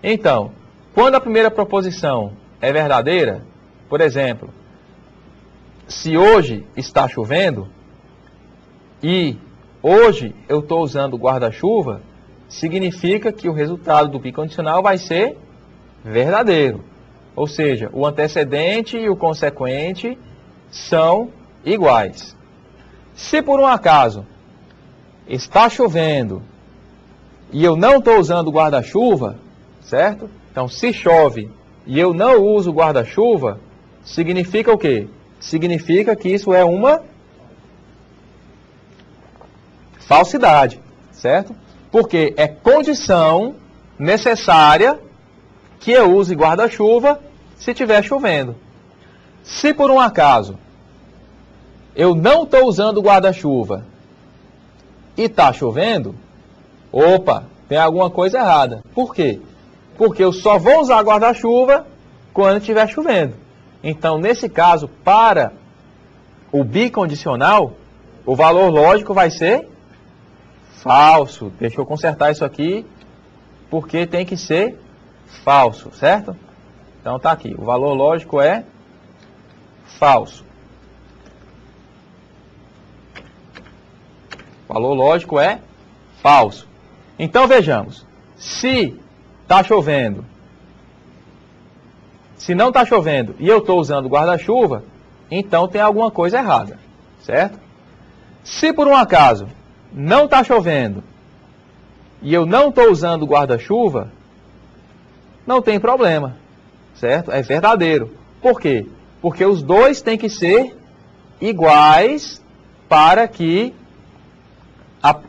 Então, quando a primeira proposição é verdadeira, por exemplo, se hoje está chovendo e hoje eu estou usando guarda-chuva, significa que o resultado do bicondicional vai ser verdadeiro. Ou seja, o antecedente e o consequente são iguais. Se por um acaso está chovendo e eu não estou usando guarda-chuva, certo? Então, se chove e eu não uso guarda-chuva, significa o quê? Significa que isso é uma falsidade, certo? Porque é condição necessária que eu use guarda-chuva se estiver chovendo. Se por um acaso eu não estou usando guarda-chuva e está chovendo, opa, tem alguma coisa errada. Por quê? Porque eu só vou usar guarda-chuva quando estiver chovendo. Então, nesse caso, para o bicondicional, o valor lógico vai ser falso. Deixa eu consertar isso aqui, porque tem que ser falso, certo? Então tá aqui, o valor lógico é falso. O valor lógico é falso. Então vejamos, se está chovendo, se não está chovendo e eu estou usando guarda-chuva, então tem alguma coisa errada, certo? Se por um acaso não está chovendo e eu não estou usando guarda-chuva, não tem problema, certo? É verdadeiro. Por quê? Porque os dois têm que ser iguais para que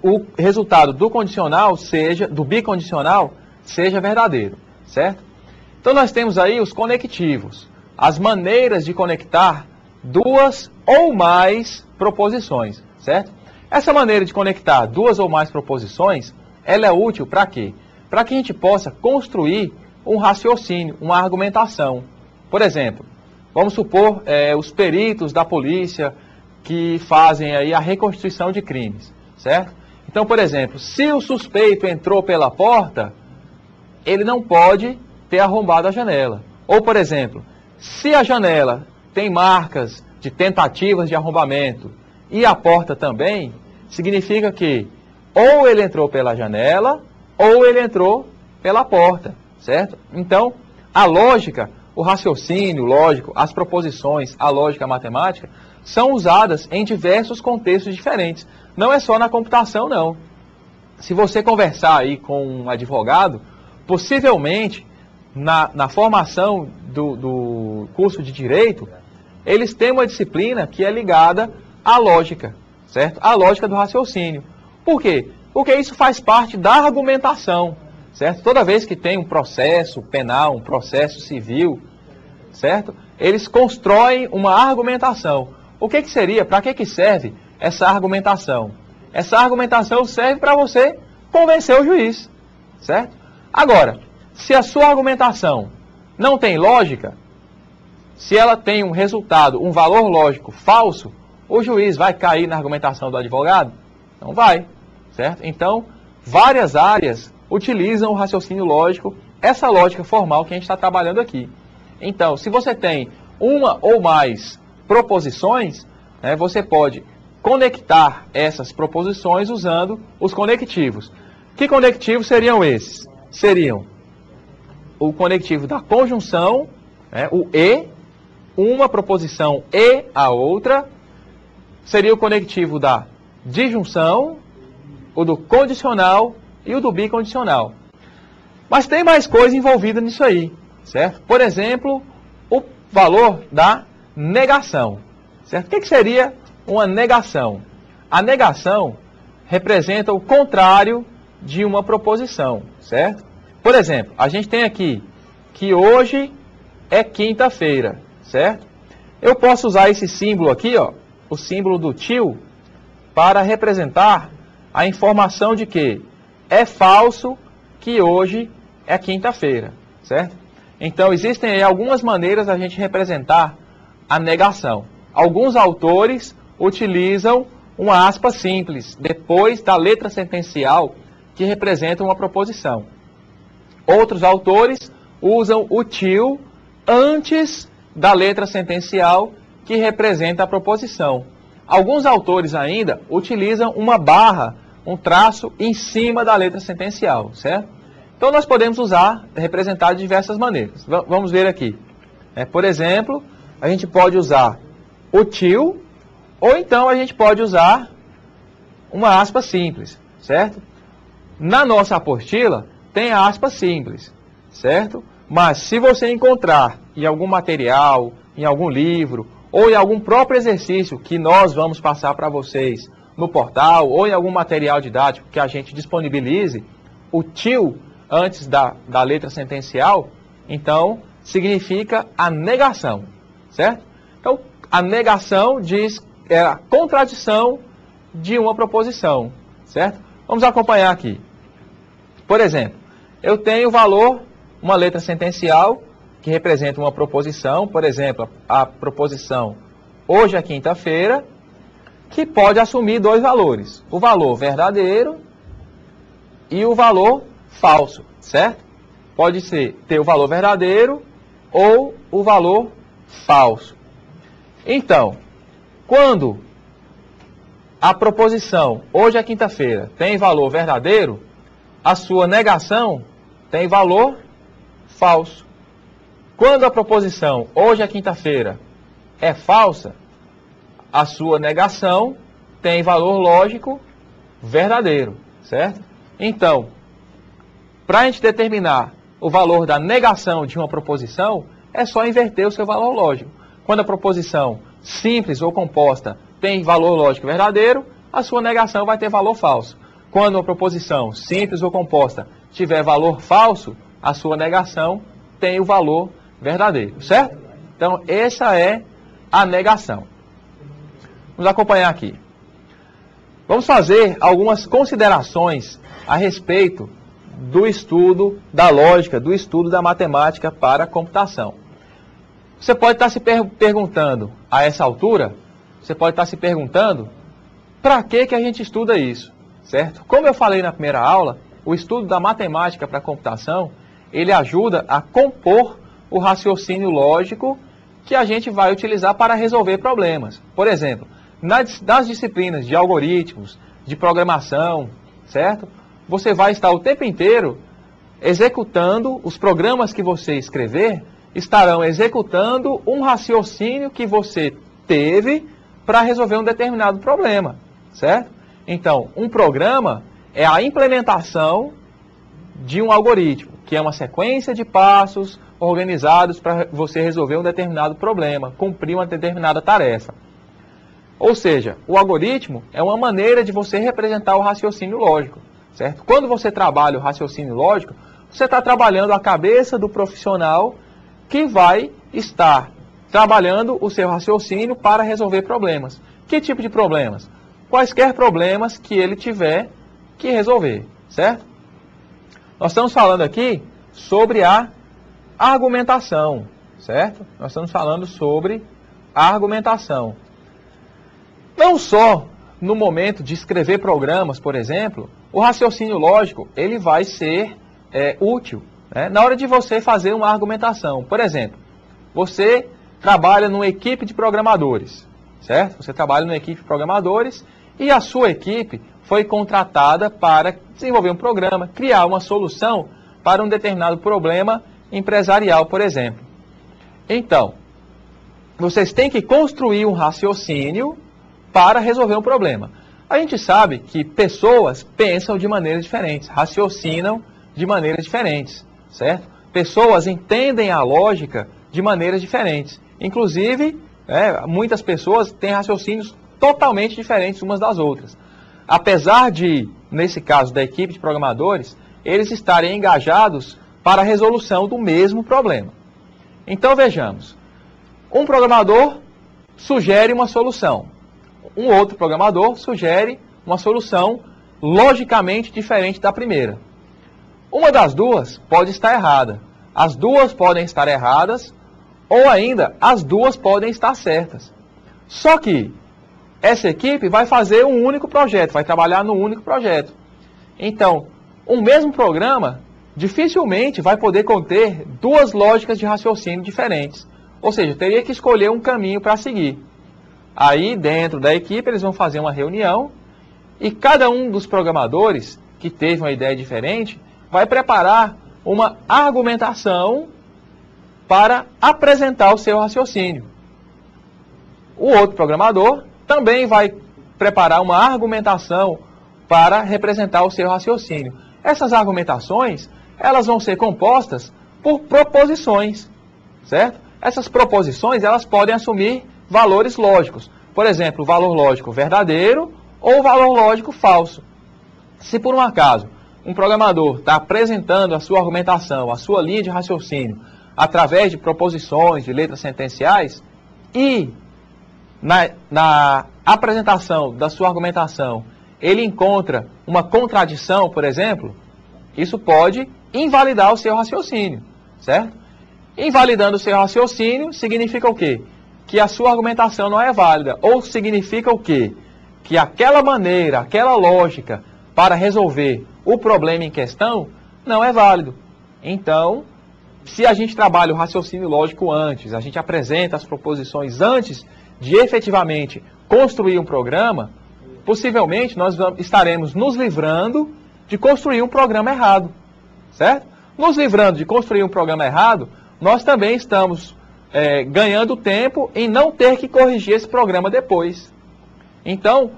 o resultado do condicional seja, do bicondicional, seja verdadeiro, certo? Então nós temos aí os conectivos, as maneiras de conectar duas ou mais proposições, certo? Essa maneira de conectar duas ou mais proposições, ela é útil para quê? Para que a gente possa construir um raciocínio, uma argumentação. Por exemplo, vamos supor os peritos da polícia que fazem aí a reconstituição de crimes, certo? Então, por exemplo, se o suspeito entrou pela porta, ele não pode ter arrombado a janela. Ou, por exemplo, se a janela tem marcas de tentativas de arrombamento e a porta também, significa que ou ele entrou pela janela ou ele entrou pela porta, certo? Então, a lógica, o raciocínio lógico, as proposições, a lógica matemática, são usadas em diversos contextos diferentes. Não é só na computação, não. Se você conversar aí com um advogado, possivelmente, na formação do curso de Direito, eles têm uma disciplina que é ligada à lógica, certo? À lógica do raciocínio. Por quê? Porque isso faz parte da argumentação, certo? Toda vez que tem um processo penal, um processo civil, certo? Eles constroem uma argumentação. O que seria, para que serve essa argumentação? Essa argumentação serve para você convencer o juiz, certo? Agora, se a sua argumentação não tem lógica, se ela tem um resultado, um valor lógico falso, o juiz vai cair na argumentação do advogado? Não vai, certo? Então, várias áreas utilizam o raciocínio lógico, essa lógica formal que a gente está trabalhando aqui. Então, se você tem uma ou mais proposições, né, você pode conectar essas proposições usando os conectivos. Que conectivos seriam esses? Seriam o conectivo da conjunção, né, o e, uma proposição e a outra, seria o conectivo da disjunção, o do condicional e o do bicondicional. Mas tem mais coisa envolvida nisso aí, certo? Por exemplo, o valor da negação, certo? O que seria uma negação? A negação representa o contrário de uma proposição, certo? Por exemplo, a gente tem aqui que hoje é quinta-feira, certo? Eu posso usar esse símbolo aqui, ó, o símbolo do tio, para representar a informação de que é falso que hoje é quinta-feira, certo? Então, existem aí algumas maneiras da gente representar a negação. Alguns autores utilizam uma aspa simples depois da letra sentencial que representa uma proposição. Outros autores usam o tio antes da letra sentencial que representa a proposição. Alguns autores ainda utilizam uma barra, um traço em cima da letra sentencial, certo? Então nós podemos usar, representar de diversas maneiras. Vamos ver aqui. Por exemplo, a gente pode usar o tio, ou então a gente pode usar uma aspa simples, certo? Na nossa apostila tem a aspa simples, certo? Mas se você encontrar em algum material, em algum livro, ou em algum próprio exercício que nós vamos passar para vocês no portal, ou em algum material didático que a gente disponibilize, o tio antes da letra sentencial, então significa a negação, certo? Então, a negação diz é a contradição de uma proposição, certo? Vamos acompanhar aqui. Por exemplo, eu tenho o valor, uma letra sentencial, que representa uma proposição, por exemplo, a proposição hoje é quinta-feira, que pode assumir dois valores, o valor verdadeiro e o valor falso, certo? Pode ter o valor verdadeiro ou o valor falso. Então, quando a proposição hoje é quinta-feira tem valor verdadeiro, a sua negação tem valor falso. Quando a proposição hoje é quinta-feira é falsa, a sua negação tem valor lógico verdadeiro, certo? Então, para a gente determinar o valor da negação de uma proposição, é só inverter o seu valor lógico. Quando a proposição simples ou composta tem valor lógico verdadeiro, a sua negação vai ter valor falso. Quando a proposição simples ou composta tiver valor falso, a sua negação tem o valor verdadeiro, certo? Então, essa é a negação. Vamos acompanhar aqui. Vamos fazer algumas considerações a respeito do estudo da lógica, do estudo da matemática para a computação. Você pode estar se perguntando, a essa altura, você pode estar se perguntando, para que a gente estuda isso, certo? Como eu falei na primeira aula, o estudo da matemática para a computação, ele ajuda a compor o raciocínio lógico que a gente vai utilizar para resolver problemas. Por exemplo, nas disciplinas de algoritmos, de programação, certo? Você vai estar o tempo inteiro executando, os programas que você escrever estarão executando um raciocínio que você teve para resolver um determinado problema, certo? Então, um programa é a implementação de um algoritmo, que é uma sequência de passos organizados para você resolver um determinado problema, cumprir uma determinada tarefa. Ou seja, o algoritmo é uma maneira de você representar o raciocínio lógico, certo? Quando você trabalha o raciocínio lógico, você está trabalhando a cabeça do profissional que vai estar trabalhando o seu raciocínio para resolver problemas. Que tipo de problemas? Quaisquer problemas que ele tiver que resolver, certo? Nós estamos falando aqui sobre a argumentação, certo? Nós estamos falando sobre a argumentação. Não só no momento de escrever programas, por exemplo, o raciocínio lógico ele vai ser útil, né? Na hora de você fazer uma argumentação. Por exemplo, você trabalha numa equipe de programadores, certo? Você trabalha numa equipe de programadores e a sua equipe foi contratada para desenvolver um programa, criar uma solução para um determinado problema empresarial, por exemplo. Então, vocês têm que construir um raciocínio para resolver um problema. A gente sabe que pessoas pensam de maneiras diferentes, raciocinam de maneiras diferentes, certo? Pessoas entendem a lógica de maneiras diferentes. Inclusive, muitas pessoas têm raciocínios totalmente diferentes umas das outras. Apesar de, nesse caso da equipe de programadores, eles estarem engajados para a resolução do mesmo problema. Então vejamos, um programador sugere uma solução, um outro programador sugere uma solução logicamente diferente da primeira. Uma das duas pode estar errada, as duas podem estar erradas, ou ainda as duas podem estar certas. Só que essa equipe vai fazer um único projeto, vai trabalhar no único projeto. Então, um mesmo programa dificilmente vai poder conter duas lógicas de raciocínio diferentes. Ou seja, teria que escolher um caminho para seguir. Aí, dentro da equipe, eles vão fazer uma reunião e cada um dos programadores que teve uma ideia diferente vai preparar uma argumentação para apresentar o seu raciocínio. O outro programador também vai preparar uma argumentação para representar o seu raciocínio. Essas argumentações, elas vão ser compostas por proposições, certo? Essas proposições, elas podem assumir valores lógicos. Por exemplo, o valor lógico verdadeiro ou o valor lógico falso. Se por um acaso um programador está apresentando a sua argumentação, a sua linha de raciocínio, através de proposições, de letras sentenciais, e na apresentação da sua argumentação ele encontra uma contradição, por exemplo, isso pode invalidar o seu raciocínio, certo? Invalidando o seu raciocínio significa o quê? Que a sua argumentação não é válida. Ou significa o quê? Que aquela maneira, aquela lógica para resolver o problema em questão não é válido. Então, se a gente trabalha o raciocínio lógico antes, a gente apresenta as proposições antes de efetivamente construir um programa, possivelmente nós estaremos nos livrando de construir um programa errado, certo? Nos livrando de construir um programa errado, nós também estamos ganhando tempo em não ter que corrigir esse programa depois. Então,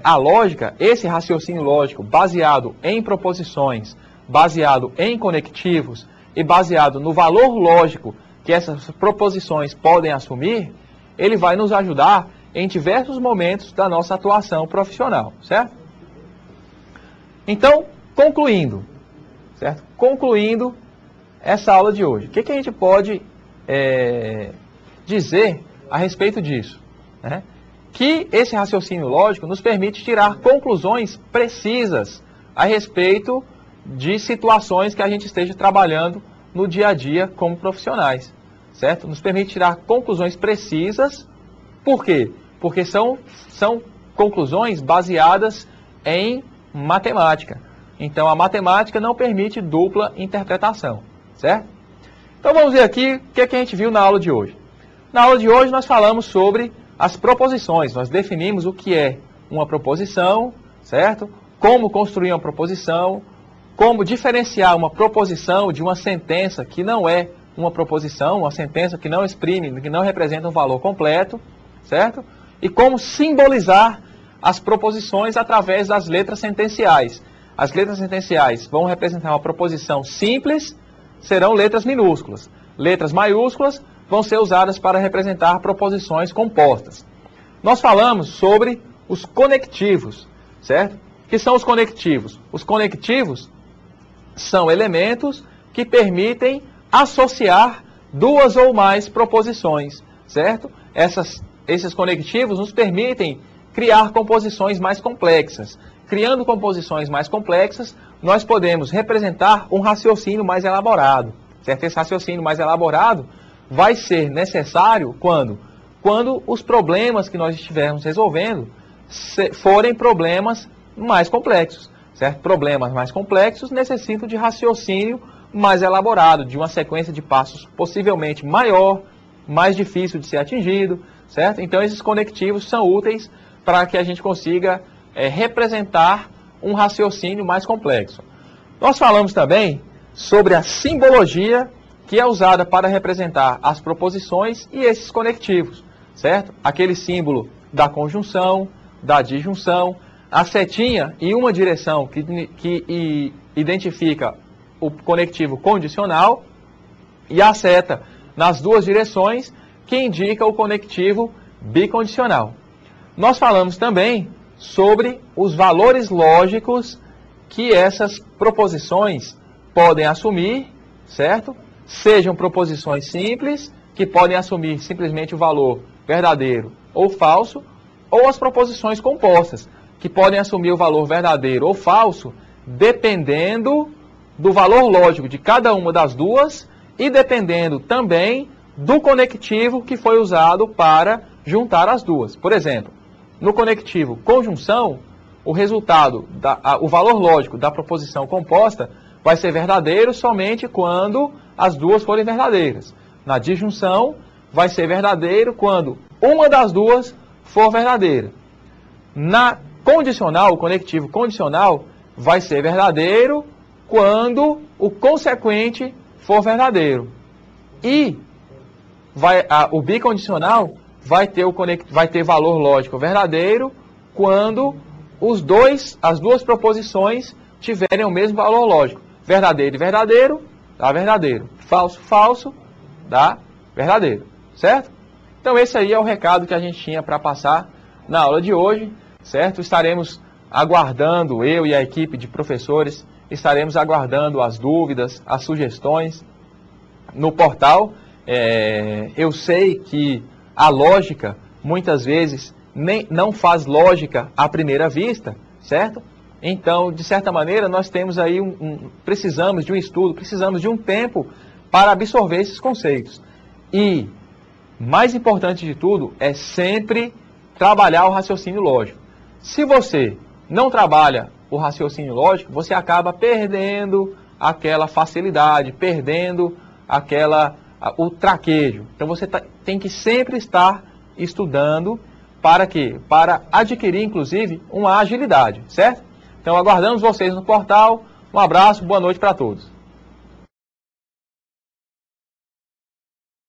a lógica, esse raciocínio lógico baseado em proposições, baseado em conectivos e baseado no valor lógico que essas proposições podem assumir, ele vai nos ajudar em diversos momentos da nossa atuação profissional, certo? Então, concluindo, certo? Concluindo essa aula de hoje, o que a gente pode dizer a respeito disso, né? Que esse raciocínio lógico nos permite tirar conclusões precisas a respeito de situações que a gente esteja trabalhando no dia a dia como profissionais, certo? Nos permite tirar conclusões precisas. Por quê? Porque são conclusões baseadas em matemática. Então, a matemática não permite dupla interpretação, certo? Então, vamos ver aqui o que a gente viu na aula de hoje. Na aula de hoje, nós falamos sobre as proposições. Nós definimos o que é uma proposição, certo? Como construir uma proposição, como diferenciar uma proposição de uma sentença que não é uma proposição, uma sentença que não exprime, que não representa um valor completo, certo? E como simbolizar as proposições através das letras sentenciais. As letras sentenciais vão representar uma proposição simples, serão letras minúsculas. Letras maiúsculas vão ser usadas para representar proposições compostas. Nós falamos sobre os conectivos, certo? O que são os conectivos? Os conectivos são elementos que permitem associar duas ou mais proposições, certo? Esses conectivos nos permitem criar composições mais complexas. Criando composições mais complexas, nós podemos representar um raciocínio mais elaborado, certo? Esse raciocínio mais elaborado vai ser necessário quando os problemas que nós estivermos resolvendo forem problemas mais complexos, certo? Problemas mais complexos necessitam de raciocínio mais elaborado, de uma sequência de passos possivelmente maior, mais difícil de ser atingido, certo? Então esses conectivos são úteis para que a gente consiga representar um raciocínio mais complexo. Nós falamos também sobre a simbologia que é usada para representar as proposições e esses conectivos, certo? Aquele símbolo da conjunção, da disjunção, a setinha em uma direção que identifica o conectivo condicional e a seta nas duas direções que indica o conectivo bicondicional. Nós falamos também sobre os valores lógicos que essas proposições podem assumir, certo? Sejam proposições simples, que podem assumir simplesmente o valor verdadeiro ou falso, ou as proposições compostas, que podem assumir o valor verdadeiro ou falso, dependendo do valor lógico de cada uma das duas e dependendo também do conectivo que foi usado para juntar as duas. Por exemplo, no conectivo conjunção, o resultado, o valor lógico da proposição composta vai ser verdadeiro somente quando as duas forem verdadeiras. Na disjunção, vai ser verdadeiro quando uma das duas for verdadeira. Na condicional, o conectivo condicional, vai ser verdadeiro quando o consequente for verdadeiro. E o bicondicional vai ter valor lógico verdadeiro quando as duas proposições tiverem o mesmo valor lógico. Verdadeiro e verdadeiro, dá verdadeiro. Falso, falso, dá verdadeiro. Certo? Então esse aí é o recado que a gente tinha para passar na aula de hoje. Certo? Estaremos aguardando, eu e a equipe de professores, estaremos aguardando as dúvidas, as sugestões no portal. Eu sei que a lógica, muitas vezes, não faz lógica à primeira vista, certo? Então, de certa maneira, nós temos aí precisamos de um estudo, precisamos de um tempo para absorver esses conceitos. E, mais importante de tudo, é sempre trabalhar o raciocínio lógico. Se você não trabalha o raciocínio lógico, você acaba perdendo aquela facilidade, perdendo o traquejo. Então você tem que sempre estar estudando para quê? Para adquirir, inclusive, uma agilidade, certo? Então aguardamos vocês no portal. Um abraço, boa noite para todos.